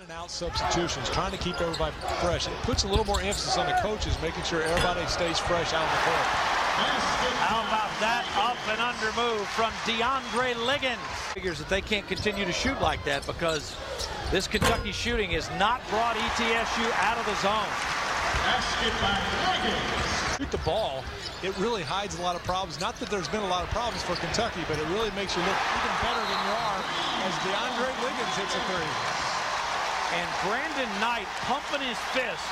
and out substitutions, trying to keep everybody fresh. It puts a little more emphasis on the coaches, making sure everybody stays fresh out on the court. How about that up and under move from DeAndre Liggins? Figures that they can't continue to shoot like that because this Kentucky shooting has not brought ETSU out of the zone. Shoot the ball, it really hides a lot of problems. Not that there's been a lot of problems for Kentucky, but it really makes you look even better than you are as DeAndre Liggins hits a three. And Brandon Knight pumping his fist.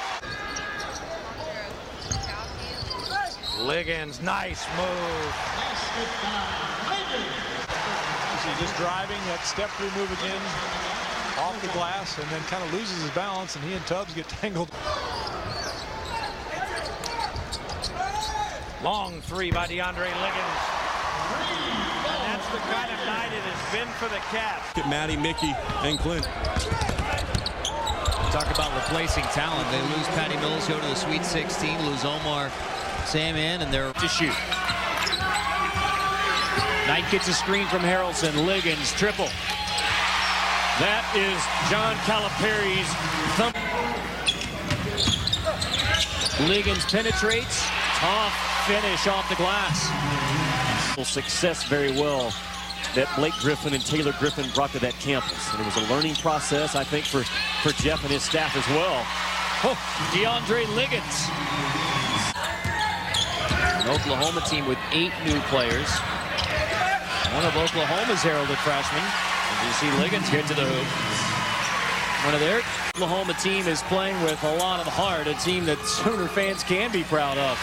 Liggins, nice move. He's just driving that step-through move again off the glass and then kind of loses his balance, and he and Tubbs get tangled. Long three by DeAndre Liggins. And that's the kind of night it has been for the Cats. At Matty, Mickey, and Clint. Talk about replacing talent. They lose Patty Mills, go to the Sweet 16, lose Omar Samian, and they're to shoot. Knight gets a screen from Harrelson. Liggins, triple. That is John Calipari's thumb. Liggins penetrates. Tough finish off the glass. Success very well that Blake Griffin and Taylor Griffin brought to that campus. And it was a learning process, I think, for Jeff and his staff as well. Oh, DeAndre Liggins. An Oklahoma team with 8 new players. One of Oklahoma's heralded freshmen. And you see Liggins get to the hoop. One of their Oklahoma team is playing with a lot of heart, a team that Sooner fans can be proud of.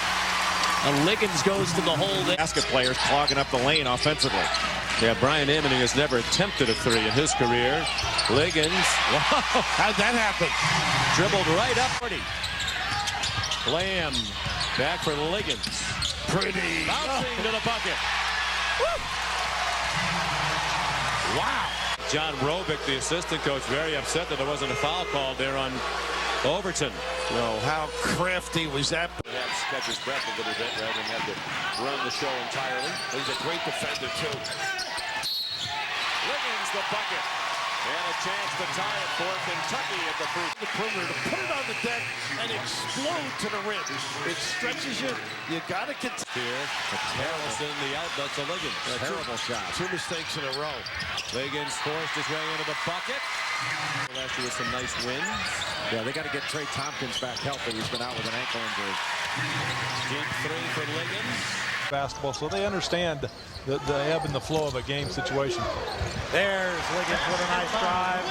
And Liggins goes to the hole. Basket players clogging up the lane offensively. Yeah, Brian Emony has never attempted a three in his career. Liggins, wow, how'd that happen? Dribbled right up. Blam, back for Liggins. Pretty. Bouncing to the bucket. Woo. Wow. John Robick, the assistant coach, very upset that there wasn't a foul called there on Overton. Well, how crafty was that? Catch his breath a little bit rather than have to run the show entirely. He's a great defender, too. Liggins the bucket. And a chance to tie it for Kentucky at the free. The perimeter to put it on the deck and explode to the rim. It stretches you. You got to continue. Here, Harrelson, the outlet to Liggins. Terrible shot. 2 mistakes in a row. Liggins forced his way into the bucket. Last year with some nice wins. Yeah, they got to get Trey Tompkins back healthy. He's been out with an ankle injury. Deep three for Liggins. Basketball, so they understand the ebb and the flow of a game situation. There's Liggins with a nice drive.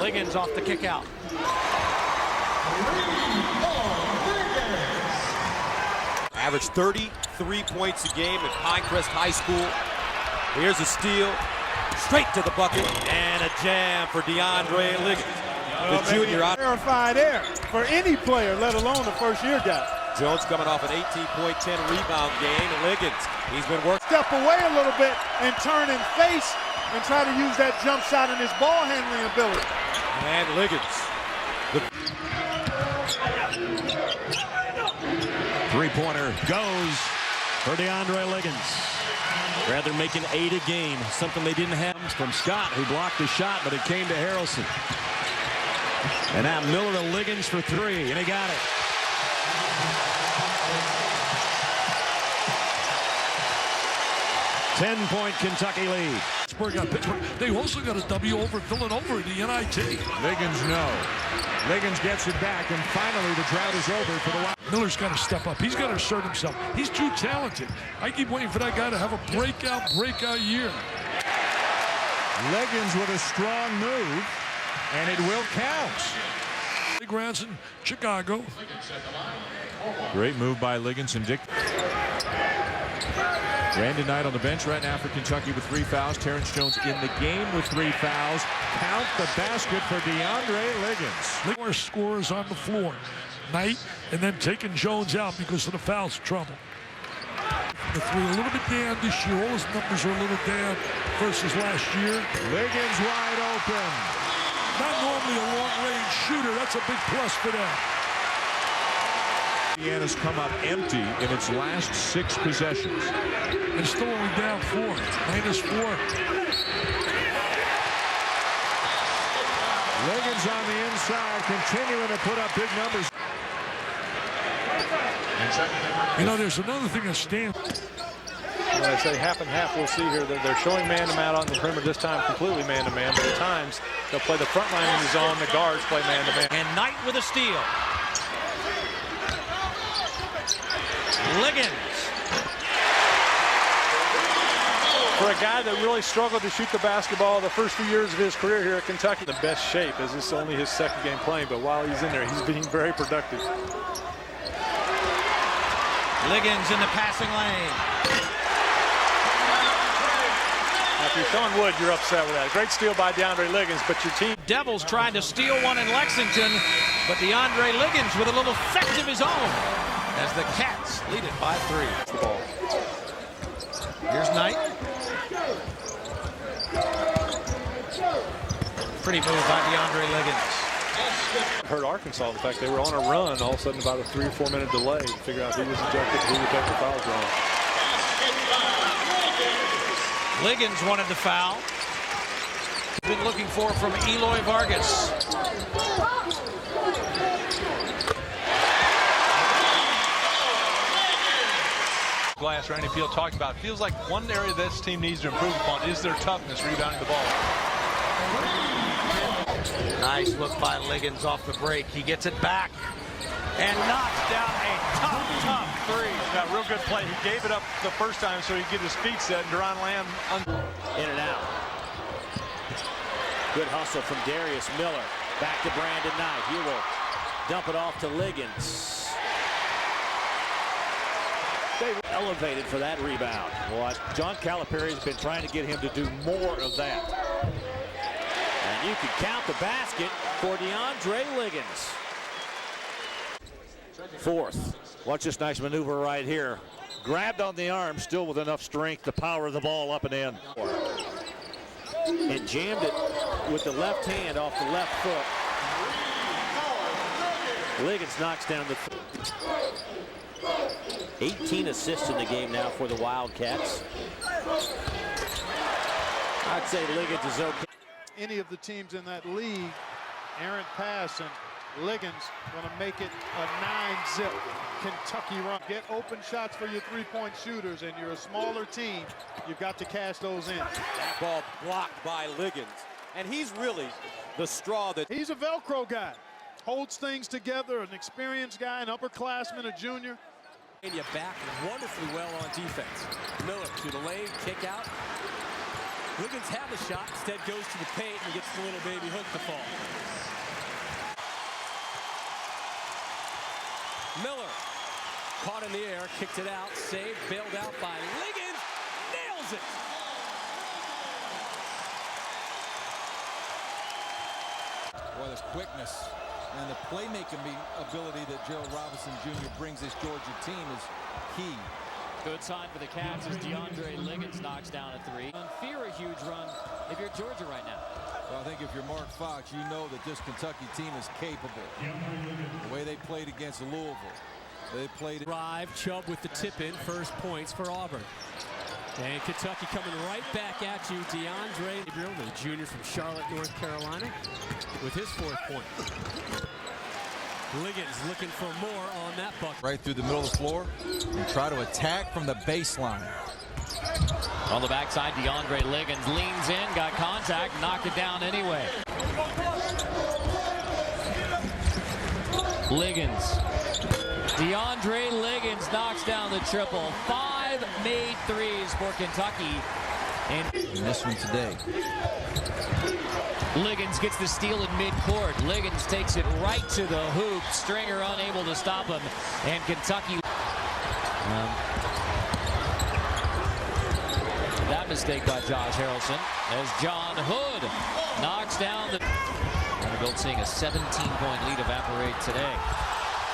Liggins off the kick out. Averaged 33 points a game at Pinecrest High School. Here's a steal. Straight to the bucket. And a jam for DeAndre Liggins. The junior out. Verified air for any player, let alone a first-year guy. Jones coming off an 18-point, 10-rebound game. And Liggins, he's been working. Step away a little bit and turn and face and try to use that jump shot and his ball handling ability. And Liggins. Three-pointer goes for DeAndre Liggins. Rather making 8 a game, something they didn't have from Scott, who blocked the shot, but it came to Harrelson. And now Miller to Liggins for 3, and he got it. Ten-point Kentucky lead. Pittsburgh. They also got a W over Villanova in the NIT. Liggins, no. Liggins gets it back, and finally the drought is over for the Wild. Miller's got to step up. He's got to assert himself. He's too talented. I keep waiting for that guy to have a breakout year. Liggins with a strong move, and it will count. Big rounds in Chicago. Great move by Liggins and Dick. Brandon Knight on the bench right now for Kentucky with 3 fouls. Terrence Jones in the game with 3 fouls. Count the basket for DeAndre Liggins. More scorers on the floor. Knight and then taking Jones out because of the fouls trouble. The 3 a little bit down this year. All his numbers are a little down versus last year. Liggins wide open. Not normally a long-range shooter. That's a big plus for them. Indiana's come up empty in its last 6 possessions. They're still only down 4, -4. Liggins on the inside, continuing to put up big numbers. You know, there's another thing that stands. When I say half and half, we'll see here that they're showing man-to-man on the perimeter this time, completely man-to-man. But at times, they'll play the front line in the zone. The guards play man-to-man. And Knight with a steal. Liggins. For a guy that really struggled to shoot the basketball the first few years of his career here at Kentucky, the best shape, as this is only his second game playing. But while he's in there, he's being very productive. Liggins in the passing lane. If you're Sean Wood, you're upset with that. Great steal by DeAndre Liggins, but your team... Devils trying to steal one in Lexington, but DeAndre Liggins with a little fetch of his own as the Cats lead it by 3. The ball. Here's Knight. Pretty move by DeAndre Liggins. Hurt Arkansas. In fact, they were on a run. All of a sudden, about a 3 or 4 minute delay to figure out who was ejected, who would take the foul drawn. Liggins wanted the foul. Been looking for from Eloy Vargas. Glass, Randy Field talked about. Feels like one area this team needs to improve upon is their toughness rebounding the ball. Nice look by Liggins off the break. He gets it back and knocks down a tough 3. Got a real good play. He gave it up the first time so he could get his feet set. And Duran Lamb In and out. Good hustle from Darius Miller. Back to Brandon Knight. He will dump it off to Liggins. They elevated for that rebound. Well, John Calipari's been trying to get him to do more of that. And you can count the basket for DeAndre Liggins. 4th. Watch this nice maneuver right here. Grabbed on the arm, still with enough strength to power the ball up and in. And jammed it with the left hand off the left foot. Liggins knocks down the 18 assists in the game now for the Wildcats. I'd say Liggins is okay. Any of the teams in that league, errant pass, and Liggins going to make it a 9-zip Kentucky run. Get open shots for your 3-point shooters, and you're a smaller team. You've got to cast those in. That ball blocked by Liggins. And he's really the straw that... He's a Velcro guy. Holds things together, an experienced guy, an upperclassman, a junior. And you back wonderfully well on defense. Miller to the lane, kick out. Liggins had the shot, instead goes to the paint and gets the little baby hook to fall. Miller caught in the air, kicked it out, saved, bailed out by Liggins, nails it. Boy, the quickness and the playmaking ability that Gerald Robinson Jr. brings this Georgia team is key. Good sign for the Cats as DeAndre Liggins knocks down a 3. Fear a huge run if you're Georgia right now. Well, I think if you're Mark Fox, you know that this Kentucky team is capable. The way they played against Louisville. They played... Drive, Chubb with the tip-in, first points for Auburn. And Kentucky coming right back at you. DeAndre, the junior from Charlotte, North Carolina, with his 4th point. Liggins looking for more on that bucket. Right through the middle of the floor and try to attack from the baseline. On the backside, DeAndre Liggins leans in, got contact, knocked it down anyway. Liggins. DeAndre Liggins knocks down the triple. 5 made threes for Kentucky. And this one today. Liggins gets the steal in midcourt. Liggins takes it right to the hoop. Stringer unable to stop him. And Kentucky... that mistake by Josh Harrelson as John Hood knocks down the... Vanderbilt seeing a 17-point lead evaporate today.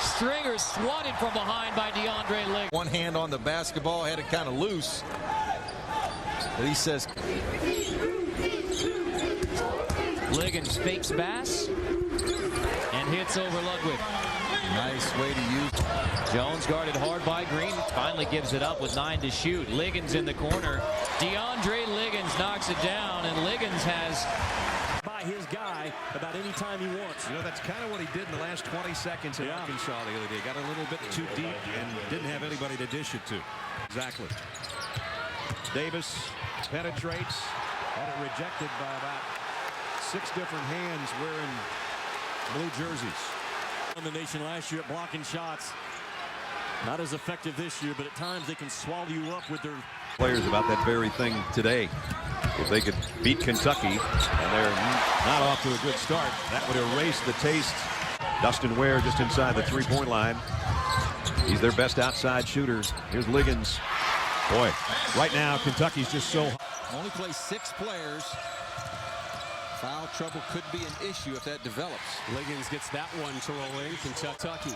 Stringer swatted from behind by DeAndre Liggins. One hand on the basketball, had it kind of loose. But he says... Liggins fakes Bass and hits over Ludwig. Nice way to use. Jones guarded hard by Green. Finally gives it up with 9 to shoot. Liggins in the corner. DeAndre Liggins knocks it down, and Liggins has by his guy about any time he wants. You know, that's kind of what he did in the last 20 seconds in Arkansas the other day. Got a little bit too deep and didn't have anybody to dish it to. Exactly. Davis penetrates. Had it rejected by about 6 different hands wearing blue jerseys. In the nation last year at blocking shots. Not as effective this year, but at times they can swallow you up with their Players about that very thing today. If they could beat Kentucky, and they're not off to a good start, that would erase the taste. Dustin Ware just inside the three-point line. He's their best outside shooter. Here's Liggins. Boy, right now Kentucky's just so Only play 6 players. Foul trouble could be an issue if that develops. Liggins gets that one to roll in. Kentucky.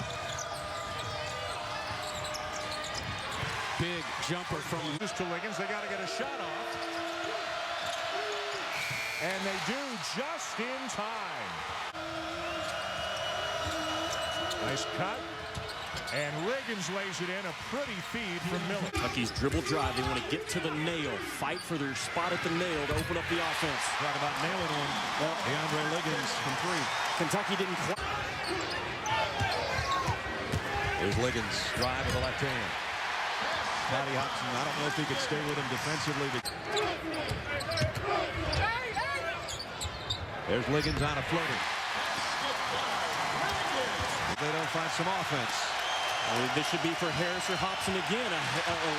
Big jumper from To Liggins, they got to get a shot off. And they do just in time. Nice cut. And Liggins lays it in, a pretty feed from Miller. Kentucky's dribble drive. They want to get to the nail, fight for their spot at the nail to open up the offense. talk about nailing one. DeAndre Liggins from 3. Kentucky didn't quite. Here's Liggins, drive with the left hand. Patty Hudson, I don't know if he could stay with him defensively. There's Liggins on a floater. They don't find some offense. This should be for Harris or Hobson again. A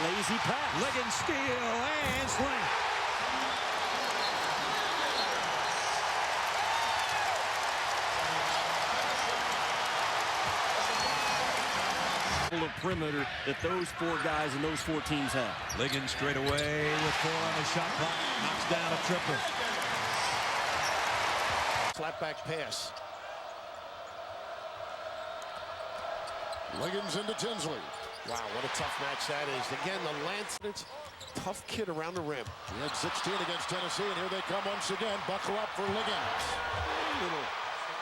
lazy pass. Liggins steal and slam. Of perimeter that those 4 guys and those 4 teams have. Liggins straight away with 4 on the shot clock. Knocks down a triple. Slapback pass. Liggins into Tinsley. Wow, what a tough match that is. Again, the Lance, tough kid around the rim. He had 16 against Tennessee, and here they come once again. Buckle up for Liggins.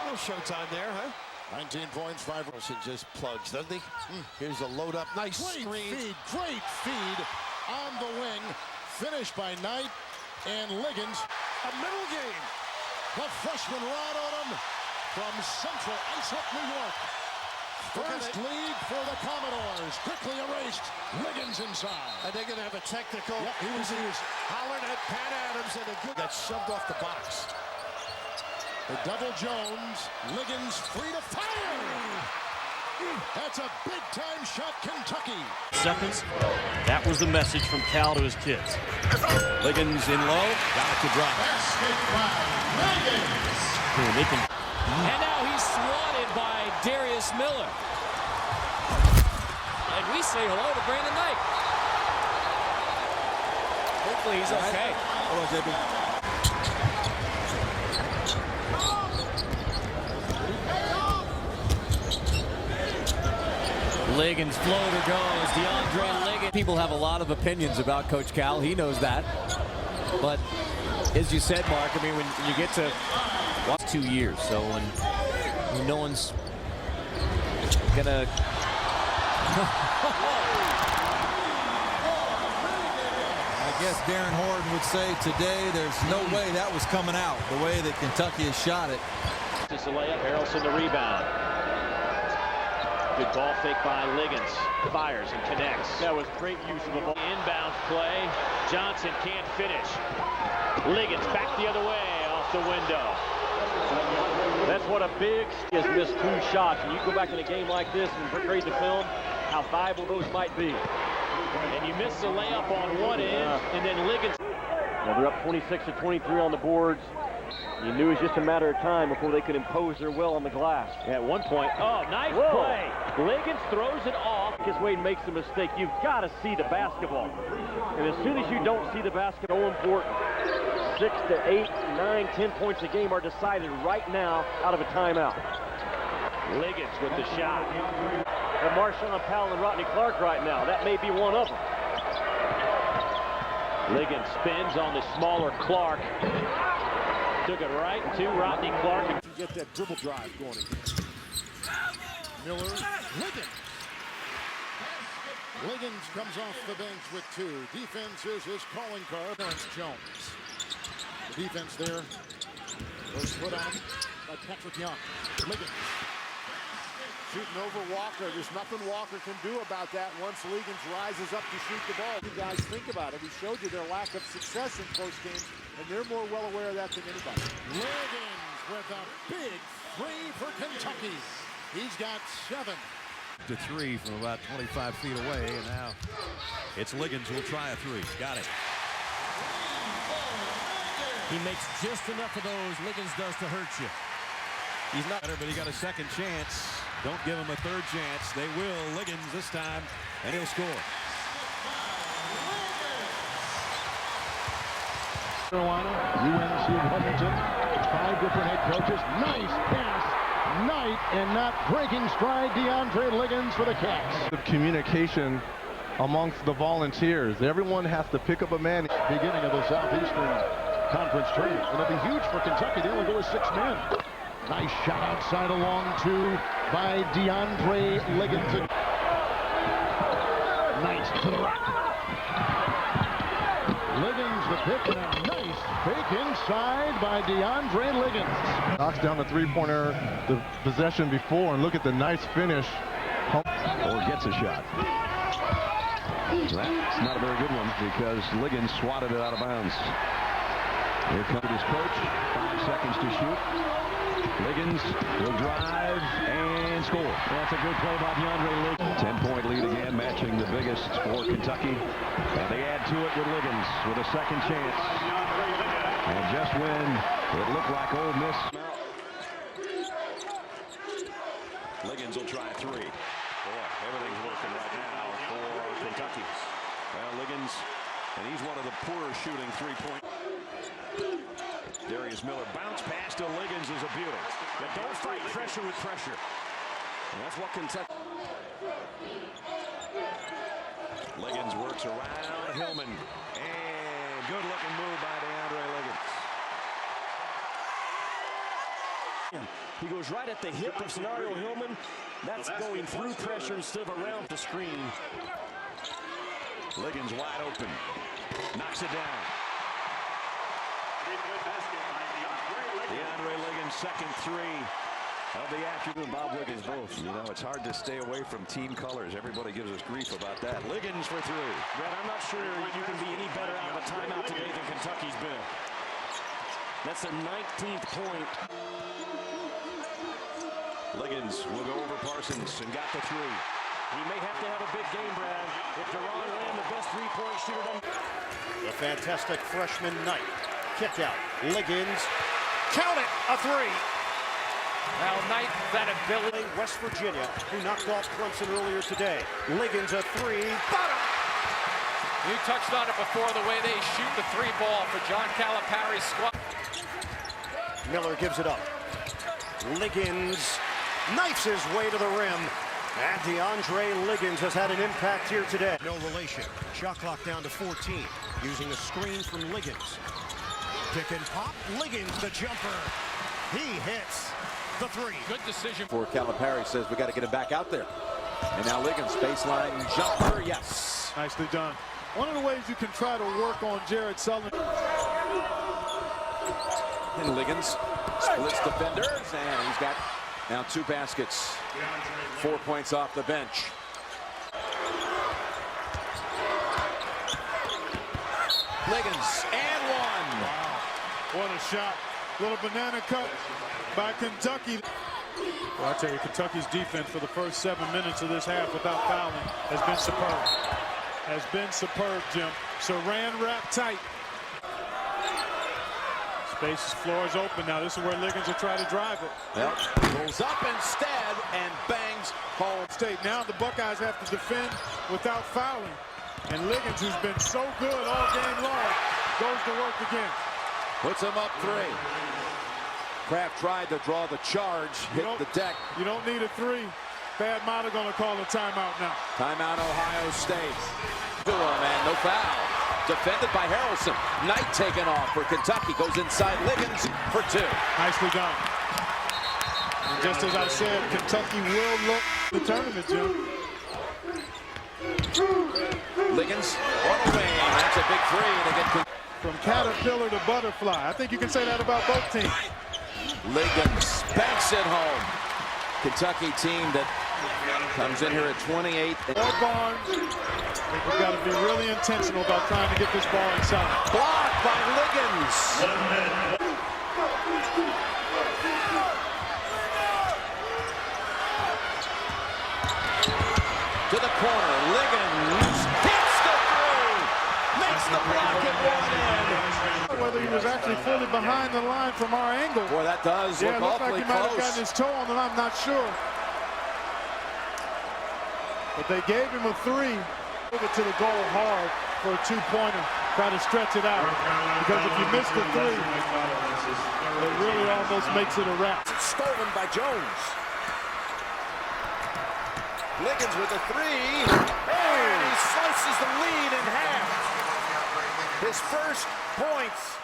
Little showtime there, huh? 19 points, 5. Wilson just plugs, doesn't he? Here's a load up. Nice screen. Great feed on the wing. Finished by Knight and Liggins. A middle game. The freshman rod on him from Central Islip, New York. First lead for the Commodores. Quickly erased. Liggins inside. And they're going to have a technical. Yep, he was hollering at Pat Adams and a good that shoved off the box. The double Jones. Liggins free to fire. That's a big-time shot, Kentucky. Seconds. That was the message from Cal to his kids. Liggins in low. Got it to drop. And now he's swatted by Darius Miller. And we say hello to Brandon Knight. Hopefully he's okay. Hello, JB. Liggins floater goes. DeAndre Liggins. People have a lot of opinions about Coach Cal. He knows that. But as you said, Mark, I mean, when you get to 2 years, so when no one's gonna. I guess Darren Horton would say today there's no way that was coming out the way that Kentucky has shot it. Just a layup. Harrelson the rebound. Good ball fake by Liggins. Fires and connects. That was great use of the ball. Inbound play. Johnson can't finish. Liggins back the other way off the window. That's what a big has missed 2 shots. And you go back in a game like this and grade the film, how viable those might be. And you miss the layup on one end, and then Liggins. Well, they're up 26-23 on the boards. You knew it was just a matter of time before they could impose their will on the glass. At one point, oh, nice play. Liggins throws it off. Because Wade makes a mistake. You've got to see the basketball. And as soon as you don't see the basketball, so important. 6 to 8, 9, 10 points a game are decided right now out of a timeout. Liggins with the shot. And Marshawn Powell and Rodney Clark right now. That may be one of them. Liggins spins on the smaller Clark. Took it right to Rodney Clark. Get that dribble drive going again. Miller, Liggins. Liggins comes off the bench with 2. Defense is his calling card. Lawrence Jones. The defense there was put on by Patrick Young. Liggins shooting over Walker. There's nothing Walker can do about that once Liggins rises up to shoot the ball. You guys think about it. We showed you their lack of success in close games, and they're more well aware of that than anybody. Liggins with a big 3 for Kentucky. He's got 7. To 3 from about 25 feet away, and now it's Liggins who will try a 3. Got it. He makes just enough of those, Liggins does, to hurt you. He's not better, but he got a second chance. Don't give him a third chance. They will. Liggins this time, and he'll score. Carolina, UNC of Huntington, 5 different head coaches. Nice pass. Knight, and not breaking stride, DeAndre Liggins for the Cats. Communication amongst the volunteers. Everyone has to pick up a man. Beginning of the Southeastern Conference tournament. It'll be huge for Kentucky. They only go with 6 men. Nice shot outside along 2 by DeAndre Liggins. Nice to the rack. Liggins the pick, and a nice fake inside by DeAndre Liggins. Knocks down the three-pointer the possession before, and look at the nice finish. Or gets a shot. That's not a very good one because Liggins swatted it out of bounds. Here comes his coach. 5 seconds to shoot. Liggins will drive and score. That's a good play by DeAndre Liggins. 10-point lead again, matching the biggest for Kentucky. And they add to it with Liggins with a second chance. And just when it looked like Ole Miss. Liggins will try 3. Boy, everything's working right now for Kentucky. Well, Liggins, and he's one of the poorer shooting 3-point. Darius Miller bounce pass to Liggins is a beauty. But don't fight pressure with pressure. And that's what Kentucky. Liggins works around Hillman. And good looking move by DeAndre Liggins. He goes right at the hip of Scenario Hillman. That's going through pressure instead of around the screen. Liggins wide open. Knocks it down. DeAndre Liggins, second 3 of the afternoon. Bob Wiggins both. You know, it's hard to stay away from team colors. Everybody gives us grief about that. Liggins for 3. Brad, I'm not sure you can be any better out of a timeout today than Kentucky's been. That's their 19th point. Liggins will go over Parsons and got the 3. He may have to have a big game, Brad. If Deron Lamb, the best 3-point shooter. The fantastic freshman Knight. Kick out. Liggins. Count it. A 3. Now Knight, that ability. West Virginia, who knocked off Clemson earlier today. Liggins a 3. Bottom. You touched on it before, the way they shoot the 3 ball for John Calipari's squad. Miller gives it up. Liggins knifes his way to the rim. And DeAndre Liggins has had an impact here today. No relation. Shot clock down to 14. Using a screen from Liggins. Pick and pop. Liggins the jumper. He hits the 3. Good decision. For Calipari says we got to get him back out there. And now Liggins baseline jumper. Yes. Nicely done. One of the ways you can try to work on Jared Sullivan. And Liggins splits defenders, and he's got now 2 baskets. 4 points off the bench. Liggins and 1. Wow, what a shot. Little banana cut by Kentucky. Well, I tell you, Kentucky's defense for the first 7 minutes of this half without fouling has been superb. Has been superb, Jim. Saran wrapped tight. Space, floor is open now. This is where Liggins will try to drive it. Yep. Goes up instead and bangs home. State. Now the Buckeyes have to defend without fouling. And Liggins, who's been so good all game long, goes to work again. Puts him up 3. Kraft tried to draw the charge, hit the deck. You don't need a 3. Bad Mata going to call a timeout now. Timeout, Ohio State. And no foul. Defended by Harrelson. Knight taken off for Kentucky. Goes inside Liggins for 2. Nicely done. And just as I said, Kentucky will look the tournament, Jim. Liggins on the wing. That's a big three to get from caterpillar to butterfly. I think you can say that about both teams. Liggins banks it home. Kentucky team that comes in here at 28. Or Barnes. I think we've got to be really intentional about trying to get this ball inside. Blocked by Liggins. To the corner, Liggins hits the three, makes the block and one in. Whether he was actually fully behind the line from our angle. Boy, that does look awfully like he might have close. gotten his toe on the line, I'm not sure. But they gave him a three. Move it to the goal hard for a two-pointer. Try to stretch it out. Because if you miss the three, it really almost makes it a wrap. It's stolen by Jones. Liggins with a three. And he slices the lead in half. His first points